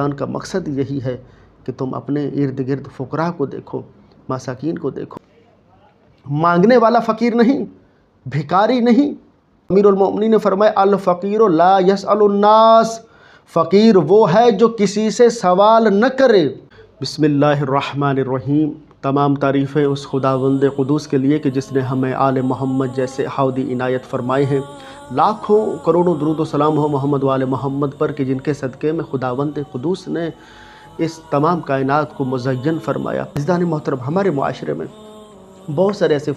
کا مقصد یہی ہے کہ تم اپنے ارد گرد فقراء کو دیکھو، مساکین کو دیکھو۔ مانگنے والا فقیر نہیں، بھکاری نہیں۔ امیر المومنین نے فرمایا الفقیر لا یسأل الناس، فقیر وہ ہے جو کسی سے سوال نہ کرے۔ بسم اللہ الرحمن الرحیم۔ تمام تعریفیں اس خداوند قدوس کے لیے کہ جس نے ہمیں آل محمد جیسے ہاودی عنایت فرمائے ہیں۔ لاکھوں کروڑوں درود و سلام ہو محمد و آل محمد پر کہ جن کے صدقے میں خداوند قدوس نے اس تمام کائنات کو مزین فرمایا۔ عزیزان محترم، ہمارے معاشرے میں بہت سارے ایسے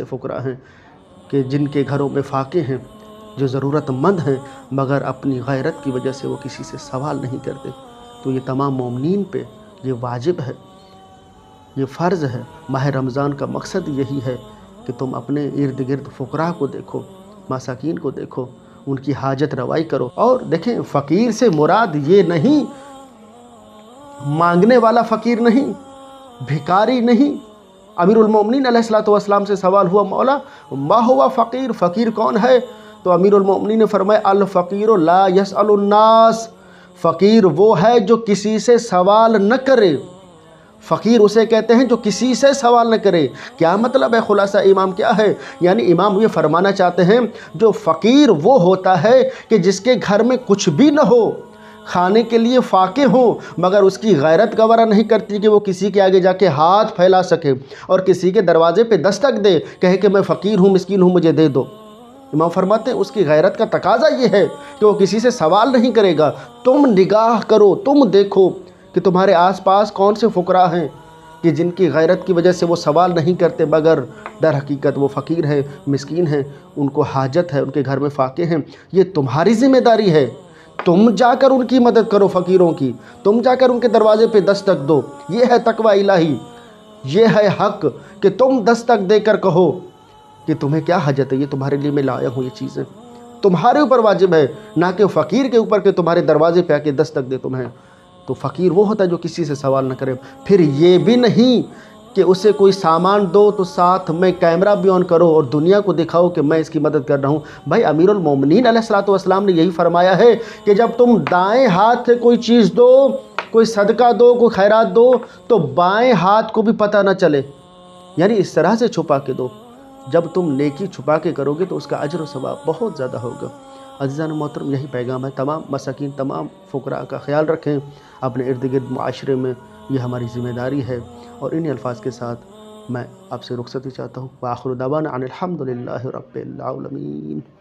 فقراء ہیں کہ جن کے گھروں میں فاقے ہیں، جو ضرورت مند ہیں، مگر اپنی غیرت کی وجہ سے وہ کسی سے سوال نہیں کرتے۔ تو یہ تمام مومنین پہ یہ واجب ہے، یہ فرض ہے۔ ماہ رمضان کا مقصد یہی ہے کہ تم اپنے ارد گرد فقراء کو دیکھو، مساکین کو دیکھو، ان کی حاجت روائی کرو۔ اور دیکھیں، فقیر سے مراد یہ نہیں، مانگنے والا فقیر نہیں، بھکاری نہیں۔ امیر المومنین علیہ السلام سے سوال ہوا، مولا ما ہوا فقیر، فقیر کون ہے؟ تو امیر المومنین نے فرمایا الفقیر لا یسأل الناس، فقیر وہ ہے جو کسی سے سوال نہ کرے۔ فقیر اسے کہتے ہیں جو کسی سے سوال نہ کرے۔ کیا مطلب ہے؟ خلاصہ امام کیا ہے؟ یعنی امام یہ فرمانا چاہتے ہیں جو فقیر وہ ہوتا ہے کہ جس کے گھر میں کچھ بھی نہ ہو، کھانے کے لیے فاقے ہوں، مگر اس کی غیرت گوارا نہیں کرتی کہ وہ کسی کے آگے جا کے ہاتھ پھیلا سکے اور کسی کے دروازے پہ دستک دے، کہے کہ میں فقیر ہوں، مسکین ہوں، مجھے دے دو۔ امام فرماتے ہیں اس کی غیرت کا تقاضا یہ ہے کہ وہ کسی سے سوال نہیں کرے گا۔ تم نگاہ کرو، تم دیکھو کہ تمہارے آس پاس کون سے فقراء ہیں کہ جن کی غیرت کی وجہ سے وہ سوال نہیں کرتے، مگر در حقیقت وہ فقیر ہیں، مسکین ہیں، ان کو حاجت ہے، ان کے گھر میں فاقے ہیں۔ یہ تمہاری ذمہ داری ہے، تم جا کر ان کی مدد کرو، فقیروں کی، تم جا کر ان کے دروازے پہ دستک دو۔ یہ ہے تقوی الہی، یہ ہے حق کہ تم دستک دے کر کہو کہ تمہیں کیا حاجت ہے، یہ تمہارے لیے میں لایا ہوں، یہ چیزیں تمہارے اوپر واجب ہے، نہ کہ فقیر کے اوپر کہ تمہارے دروازے پہ آ کے دستک دے تمہیں۔ تو فقیر وہ ہوتا ہے جو کسی سے سوال نہ کرے۔ پھر یہ بھی نہیں کہ اسے کوئی سامان دو تو ساتھ میں کیمرہ بھی آن کرو اور دنیا کو دکھاؤ کہ میں اس کی مدد کر رہا ہوں۔ بھائی امیر المومنین علیہ السلام نے یہی فرمایا ہے کہ جب تم دائیں ہاتھ سے کوئی چیز دو، کوئی صدقہ دو، کوئی خیرات دو، تو بائیں ہاتھ کو بھی پتہ نہ چلے، یعنی اس طرح سے چھپا کے دو۔ جب تم نیکی چھپا کے کرو گے تو اس کا اجر و ثواب بہت زیادہ ہوگا۔ عزیزان محترم، یہی پیغام ہے۔ تمام مساکین، تمام فقراء کا خیال رکھیں اپنے ارد گرد معاشرے میں، یہ ہماری ذمہ داری ہے۔ اور انہی الفاظ کے ساتھ میں آپ سے رخصتی چاہتا ہوں۔ وآخر دعوانا ان الحمد للہ رب العالمین۔